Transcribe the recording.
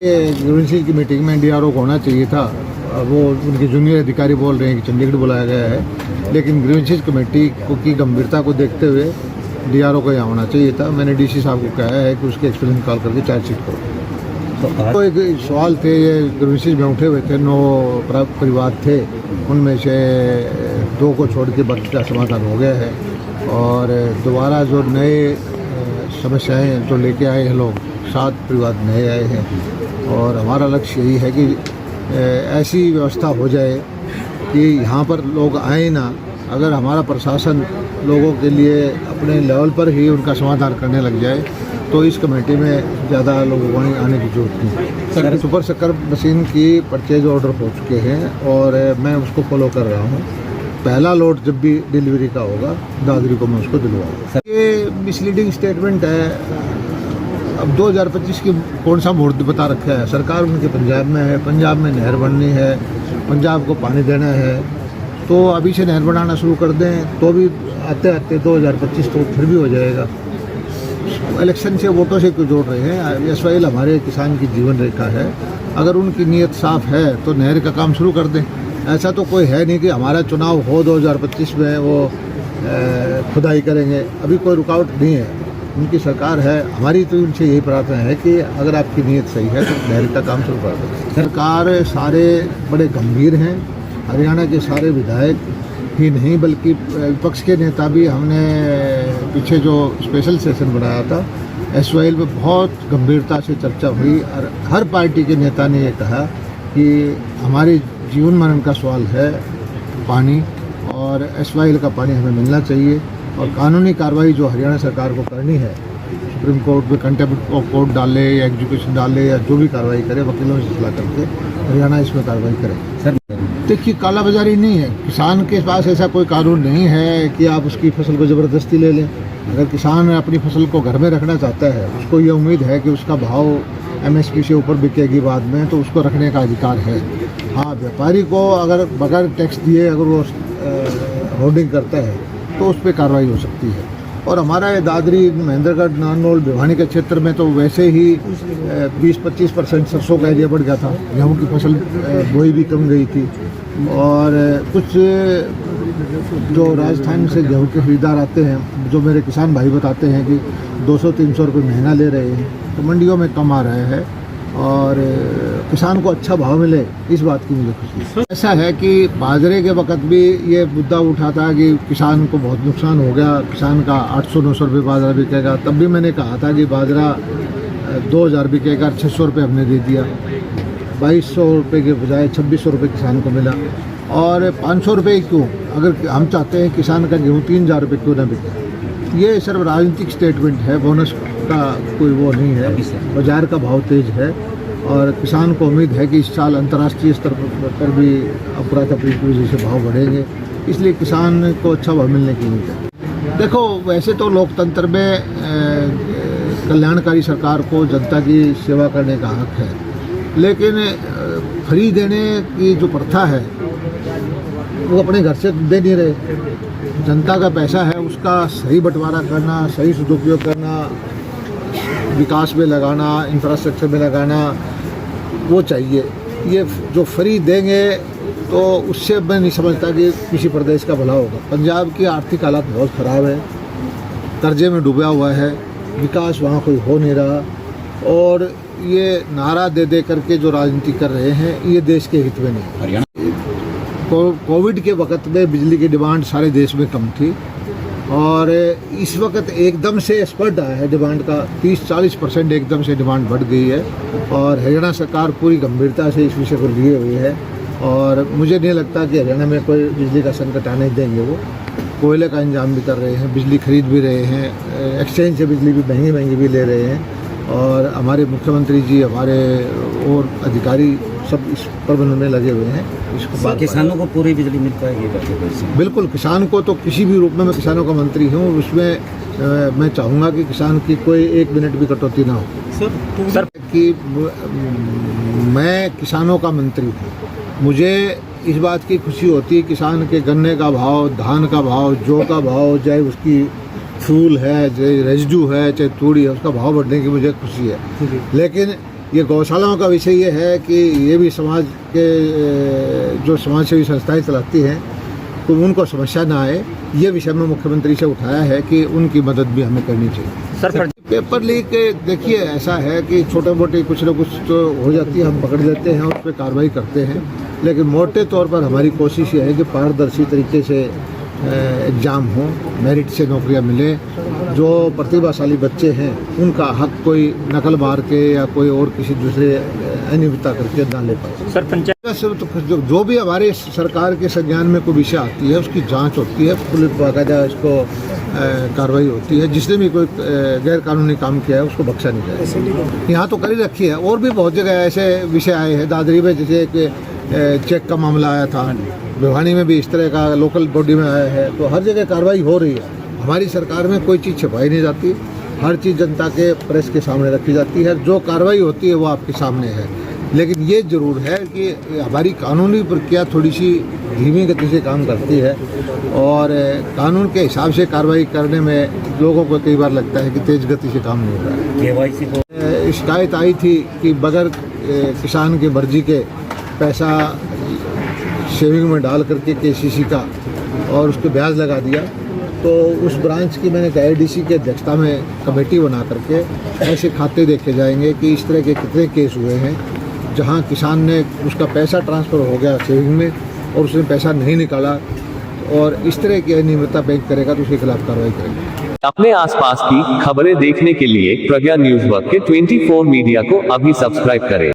Grievances की meeting में DRO को होना चाहिए था। वो उनके जूनियर अधिकारी बोल रहे हैं कि चंडीगढ़ बुलाया गया है, लेकिन ग्रीवेंसेस कमेटी की गंभीरता को देखते हुए डीआरओ को यहाँ होना चाहिए था। मैंने डीसी साहब को कहा है कि उसके एक्सप्लेन निकाल करके चार्जशीट करो। तो एक सवाल थे, ये ग्रीवेंसेस में उठे हुए थे, 9 परिवार थे, उनमें से 2 को छोड़ के बाकी का समाधान हो गया है। और दोबारा जो नए समस्याएं जो लेके आए हैं लोग, 7 परिवार नए आए हैं। और हमारा लक्ष्य यही है कि ऐसी व्यवस्था हो जाए कि यहाँ पर लोग आए ना। अगर हमारा प्रशासन लोगों के लिए अपने लेवल पर ही उनका समाधान करने लग जाए तो इस कमेटी में ज़्यादा लोगों को आने की जरूरत नहीं। सर, सुपर शक्कर मशीन की परचेज ऑर्डर हो चुके हैं और मैं उसको फॉलो कर रहा हूँ। पहला लोड जब भी डिलीवरी का होगा दादरी को मैं उसको दिलवाऊंगा। ये मिसलीडिंग स्टेटमेंट है। अब 2025 की कौन सा मुहूर्त बता रखा है? सरकार उनके पंजाब में है, पंजाब में नहर बननी है, पंजाब को पानी देना है, तो अभी से नहर बनाना शुरू कर दें तो भी आते आते 2025 तो फिर भी हो जाएगा। इलेक्शन से वोटों से क्यों जोड़ रहे हैं? एसवाईएल हमारे किसान की जीवन रेखा है। अगर उनकी नीयत साफ है तो नहर का काम शुरू कर दें। ऐसा तो कोई है नहीं कि हमारा चुनाव हो 2025 में वो खुदाई करेंगे। अभी कोई रुकावट नहीं है, उनकी सरकार है। हमारी तो उनसे यही प्रार्थना है कि अगर आपकी नीयत सही है तो नहर का काम शुरू कर दें। सरकार सारे बड़े गंभीर हैं। हरियाणा के सारे विधायक ही नहीं बल्कि विपक्ष के नेता भी, हमने पीछे जो स्पेशल सेशन बनाया था एसवाईएल में बहुत गंभीरता से चर्चा हुई और हर पार्टी के नेता ने ये कहा कि हमारी जीवन मरण का सवाल है पानी, और एसवाईएल का पानी हमें मिलना चाहिए। और कानूनी कार्रवाई जो हरियाणा सरकार को करनी है, सुप्रीम कोर्ट में कंटेम्प्ट ऑफ कोर्ट डाले या एग्जीक्यूशन डाले या जो भी कार्रवाई करे, वकीलों से सलाह करके हरियाणा इसमें कार्रवाई करे। सर देखिए, कालाबाजारी नहीं है। किसान के पास ऐसा कोई कानून नहीं है कि आप उसकी फसल को ज़बरदस्ती ले लें। अगर किसान अपनी फसल को घर में रखना चाहता है, उसको ये उम्मीद है कि उसका भाव एमएसपी से ऊपर बिकेगी बाद में, तो उसको रखने का अधिकार है। हाँ, व्यापारी को अगर बगैर टैक्स दिए अगर वो होर्डिंग करता है तो उस पर कार्रवाई हो सकती है। और हमारा ये दादरी, महेंद्रगढ़, नारनौल, भिवानी के क्षेत्र में तो वैसे ही 20-25% सरसों का एरिया बढ़ गया था। गेहूँ की फसल बोई भी कम गई थी। और कुछ जो राजस्थान से गेहूँ के खरीदार आते हैं, जो मेरे किसान भाई बताते हैं कि 200-300 रुपये महीना ले रहे हैं, तो मंडियों में कम आ रहे हैं और किसान को अच्छा भाव मिले, इस बात की मुझे खुशी है। ऐसा है कि बाजरे के वक्त भी ये मुद्दा उठा था कि किसान को बहुत नुकसान हो गया, किसान का 800-900 रुपये बाजरा बिकेगा। तब भी मैंने कहा था कि बाजरा 2000 बिकेगा, 600 रुपये हमने दे दिया। 2200 रुपये के बजाय 2600 रुपये किसान को मिला। और 500 रुपये क्यों? अगर हम चाहते हैं किसान का गेहूँ 3000 रुपये क्यों ना बिके? ये सिर्फ राजनीतिक स्टेटमेंट है, बोनस का कोई वो नहीं है। बाजार का भाव तेज है और किसान को उम्मीद है कि इस साल अंतर्राष्ट्रीय स्तर पर भी अफरा-तफरी की वजह से भाव बढ़ेंगे, इसलिए किसान को अच्छा भाव मिलने की उम्मीद है। देखो, वैसे तो लोकतंत्र में कल्याणकारी सरकार को जनता की सेवा करने का हक है, लेकिन फ्री देने की जो प्रथा है वो अपने घर से दे नहीं रहे। जनता का पैसा है, उसका सही बंटवारा करना, सही सदुपयोग करना, विकास में लगाना, इंफ्रास्ट्रक्चर में लगाना, वो चाहिए। ये जो फ्री देंगे तो उससे मैं नहीं समझता कि किसी प्रदेश का भला होगा। पंजाब की आर्थिक हालत बहुत ख़राब है, कर्जे में डूबा हुआ है, विकास वहाँ कोई हो नहीं रहा। और ये नारा दे दे करके जो राजनीति कर रहे हैं, ये देश के हित में नहीं। हरियाणा कोविड के वक्त में बिजली की डिमांड सारे देश में कम थी और इस वक्त एकदम से स्पर्ट आया है डिमांड का। 30-40% एकदम से डिमांड बढ़ गई है और हरियाणा सरकार पूरी गंभीरता से इस विषय को लिए हुई है। और मुझे नहीं लगता कि हरियाणा में कोई बिजली का संकट आने देंगे। वो कोयले का इंतजाम भी कर रहे हैं, बिजली खरीद भी रहे हैं, एक्सचेंज से बिजली भी महंगी भी ले रहे हैं। और हमारे मुख्यमंत्री जी, हमारे और अधिकारी सब इस प्रबंध में लगे हुए हैं। इसको किसानों को पूरी बिजली मिल पाएगी? बिल्कुल, किसान को तो किसी भी रूप में, मैं किसानों का मंत्री हूँ, उसमें मैं चाहूँगा कि किसान की कोई 1 मिनट भी कटौती ना हो। सर कि मैं किसानों का मंत्री हूँ, मुझे इस बात की खुशी होती है किसान के गन्ने का भाव, धान का भाव, जौ का भाव, चाहे उसकी फूल है, चाहे रेजिड्यू है, चाहे तूड़ी है, उसका भाव बढ़ने की मुझे खुशी है। लेकिन ये गौशालाओं का विषय ये है कि ये भी समाज के जो समाज सेवी संस्थाएं चलाती हैं तो उनको समस्या ना आए, ये विषय में मुख्यमंत्री से उठाया है कि उनकी मदद भी हमें करनी चाहिए। सर पेपर लीक देखिए ऐसा है कि छोटे मोटे कुछ न कुछ तो हो जाती है, हम पकड़ लेते हैं, उस पर कार्रवाई करते हैं, लेकिन मोटे तौर पर हमारी कोशिश ये है कि पारदर्शी तरीके से एग्ज़ाम हो, मेरिट से नौकरियां मिले, जो प्रतिभाशाली बच्चे हैं उनका हक कोई नकल मार के या कोई और किसी दूसरे अनियमितता करके ना ले पाए। सर पंचायत तो जो भी हमारे सरकार के संज्ञान में कोई विषय आती है उसकी जांच होती है, पुलिस बाकायदा इसको कार्रवाई होती है, जिसने भी कोई गैर कानूनी काम किया है उसको बख्शा नहीं जाएगा। यहाँ तो कर ही रखी है, और भी बहुत जगह ऐसे विषय आए हैं। दादरी में जैसे एक चेक का मामला आया था, भिवानी में भी इस तरह का लोकल बॉडी में आया है, तो हर जगह कार्रवाई हो रही है। हमारी सरकार में कोई चीज़ छिपाई नहीं जाती, हर चीज़ जनता के प्रेस के सामने रखी जाती है, जो कार्रवाई होती है वो आपके सामने है। लेकिन ये ज़रूर है कि हमारी कानूनी प्रक्रिया थोड़ी सी धीमी गति से काम करती है और कानून के हिसाब से कार्रवाई करने में लोगों को कई बार लगता है कि तेज़ गति से काम नहीं हो रहा है। केवाईसी को शिकायत आई थी कि बगैर किसान के मर्जी के पैसा सेविंग में डाल करके केसीसी का और उसके ब्याज लगा दिया, तो उस ब्रांच की मैंने एडीसी के अध्यक्षता में कमेटी बना करके ऐसे खाते देखे जाएंगे कि इस तरह के कितने केस हुए हैं जहां किसान ने उसका पैसा ट्रांसफ़र हो गया सेविंग में और उसने पैसा नहीं निकाला, और इस तरह की अनियमितता बैंक करेगा तो उसके खिलाफ कार्रवाई करेंगे। अपने आसपास की खबरें देखने के लिए प्रज्ञा न्यूज़ वर्क के 24 मीडिया को अभी सब्सक्राइब करें।